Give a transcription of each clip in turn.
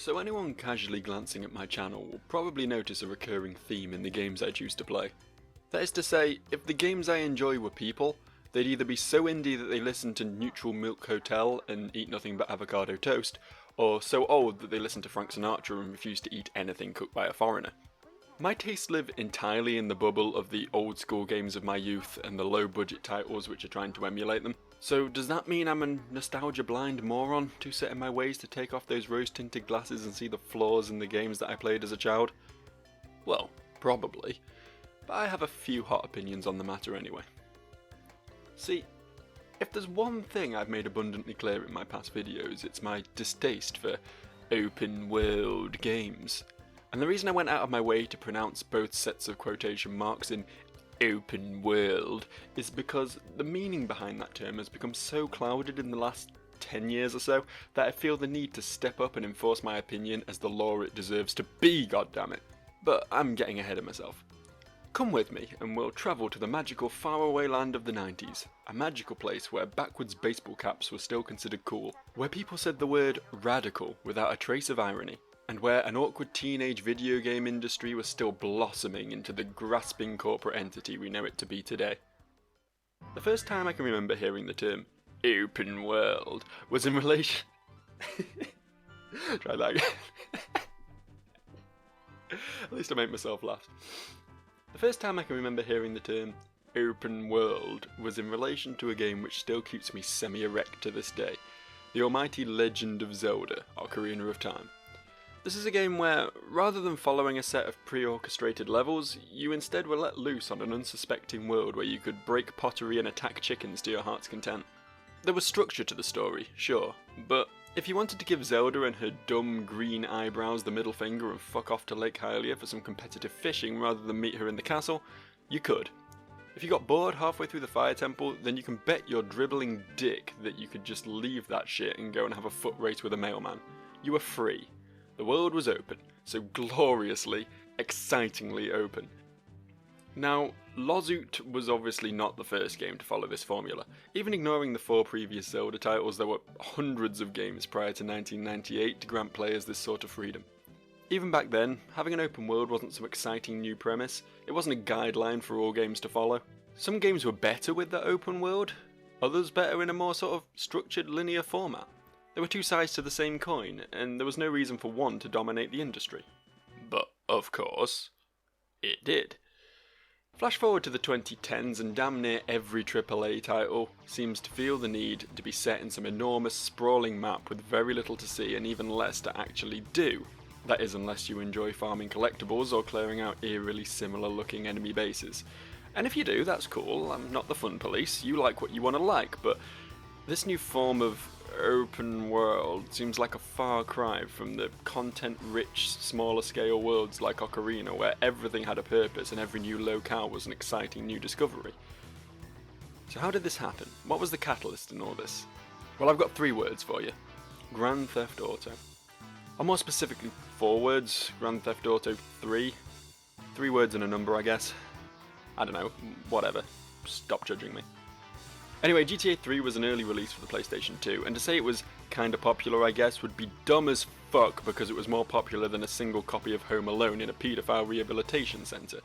So anyone casually glancing at my channel will probably notice a recurring theme in the games I choose to play. That is to say, if the games I enjoy were people, they'd either be so indie that they listen to Neutral Milk Hotel and eat nothing but avocado toast, or so old that they listen to Frank Sinatra and refuse to eat anything cooked by a foreigner. My tastes live entirely in the bubble of the old school games of my youth and the low budget titles which are trying to emulate them. So does that mean I'm a nostalgia blind moron, too set in my ways to take off those rose tinted glasses and see the flaws in the games that I played as a child? Well, probably, but I have a few hot opinions on the matter anyway. See, if there's one thing I've made abundantly clear in my past videos, it's my distaste for open world games. And the reason I went out of my way to pronounce both sets of quotation marks in open world is because the meaning behind that term has become so clouded in the last 10 years or so that I feel the need to step up and enforce my opinion as the law it deserves to be, goddammit. But I'm getting ahead of myself. Come with me and we'll travel to the magical faraway land of the 90s, a magical place where backwards baseball caps were still considered cool, where people said the word radical without a trace of irony, and where an awkward teenage video game industry was still blossoming into the grasping corporate entity we know it to be today. The first time I can remember hearing the term open world was in relation... Try that again. At least I make myself laugh. The first time I can remember hearing the term open world was in relation to a game which still keeps me semi-erect to this day, the almighty Legend of Zelda, Ocarina of Time. This is a game where, rather than following a set of pre-orchestrated levels, you instead were let loose on an unsuspecting world where you could break pottery and attack chickens to your heart's content. There was structure to the story, sure, but if you wanted to give Zelda and her dumb green eyebrows the middle finger and fuck off to Lake Hylia for some competitive fishing rather than meet her in the castle, you could. If you got bored halfway through the fire temple, then you can bet your dribbling dick that you could just leave that shit and go and have a foot race with a mailman. You were free. The world was open, so gloriously, excitingly open. Now, Lozoot was obviously not the first game to follow this formula. Even ignoring the 4 previous Zelda titles, there were hundreds of games prior to 1998 to grant players this sort of freedom. Even back then, having an open world wasn't some exciting new premise, it wasn't a guideline for all games to follow. Some games were better with the open world, others better in a more sort of structured linear format. There were two sides to the same coin, and there was no reason for one to dominate the industry. But, of course, it did. Flash forward to the 2010s and damn near every AAA title seems to feel the need to be set in some enormous sprawling map with very little to see and even less to actually do. That is unless you enjoy farming collectibles or clearing out eerily similar looking enemy bases. And if you do, that's cool, I'm not the fun police, you like what you want to like, but this new form of open world seems like a far cry from the content-rich, smaller scale worlds like Ocarina, where everything had a purpose and every new locale was an exciting new discovery. So how did this happen? What was the catalyst in all this? Well, I've got 3 words for you. Grand Theft Auto. Or more specifically, 4 words, Grand Theft Auto 3. 3 words and a number, I guess. I don't know, whatever. Stop judging me. Anyway, GTA 3 was an early release for the PlayStation 2, and to say it was kinda popular, I guess, would be dumb as fuck because it was more popular than a single copy of Home Alone in a paedophile rehabilitation centre.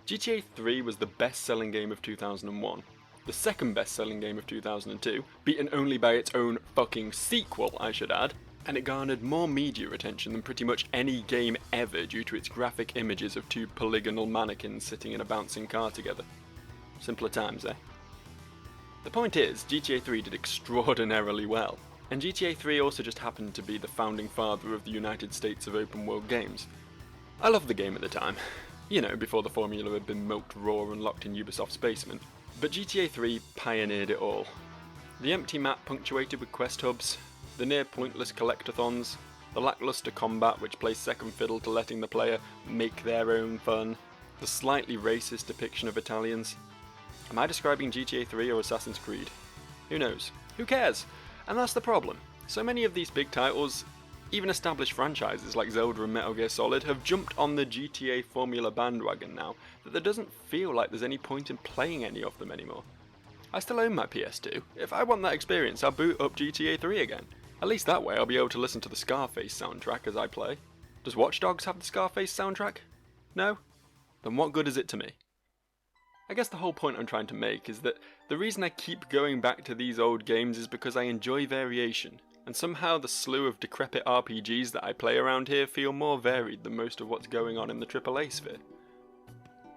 GTA 3 was the best-selling game of 2001, the second best-selling game of 2002, beaten only by its own fucking sequel, I should add, and it garnered more media attention than pretty much any game ever due to its graphic images of 2 polygonal mannequins sitting in a bouncing car together. Simpler times, eh? The point is, GTA 3 did extraordinarily well, and GTA 3 also just happened to be the founding father of the United States of open world games. I loved the game at the time, you know, before the formula had been milked raw and locked in Ubisoft's basement, but GTA 3 pioneered it all. The empty map punctuated with quest hubs, the near pointless collectathons, the lackluster combat which plays second fiddle to letting the player make their own fun, the slightly racist depiction of Italians. Am I describing GTA 3 or Assassin's Creed? Who knows? Who cares? And that's the problem. So many of these big titles, even established franchises like Zelda and Metal Gear Solid, have jumped on the GTA formula bandwagon now that there doesn't feel like there's any point in playing any of them anymore. I still own my PS2. If I want that experience, I'll boot up GTA 3 again. At least that way I'll be able to listen to the Scarface soundtrack as I play. Does Watch Dogs have the Scarface soundtrack? No? Then what good is it to me? I guess the whole point I'm trying to make is that the reason I keep going back to these old games is because I enjoy variation, and somehow the slew of decrepit RPGs that I play around here feel more varied than most of what's going on in the AAA sphere.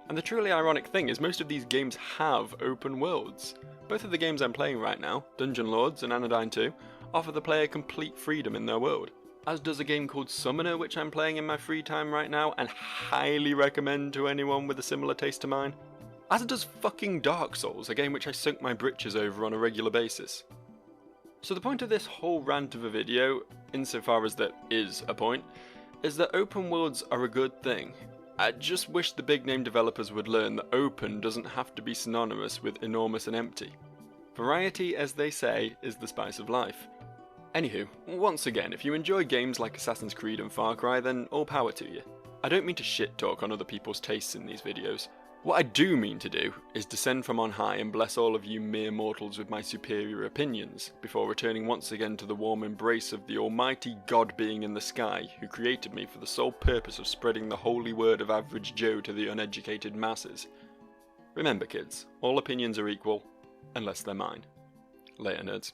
And the truly ironic thing is most of these games have open worlds. Both of the games I'm playing right now, Dungeon Lords and Anodyne 2, offer the player complete freedom in their world. As does a game called Summoner, which I'm playing in my free time right now and highly recommend to anyone with a similar taste to mine. As does fucking Dark Souls, a game which I sunk my britches over on a regular basis. So the point of this whole rant of a video, insofar as that is a point, is that open worlds are a good thing. I just wish the big name developers would learn that open doesn't have to be synonymous with enormous and empty. Variety, as they say, is the spice of life. Anywho, once again, if you enjoy games like Assassin's Creed and Far Cry, then all power to you. I don't mean to shit talk on other people's tastes in these videos. What I do mean to do is descend from on high and bless all of you mere mortals with my superior opinions, before returning once again to the warm embrace of the almighty God being in the sky, who created me for the sole purpose of spreading the holy word of average Joe to the uneducated masses. Remember kids, all opinions are equal, unless they're mine. Later nerds.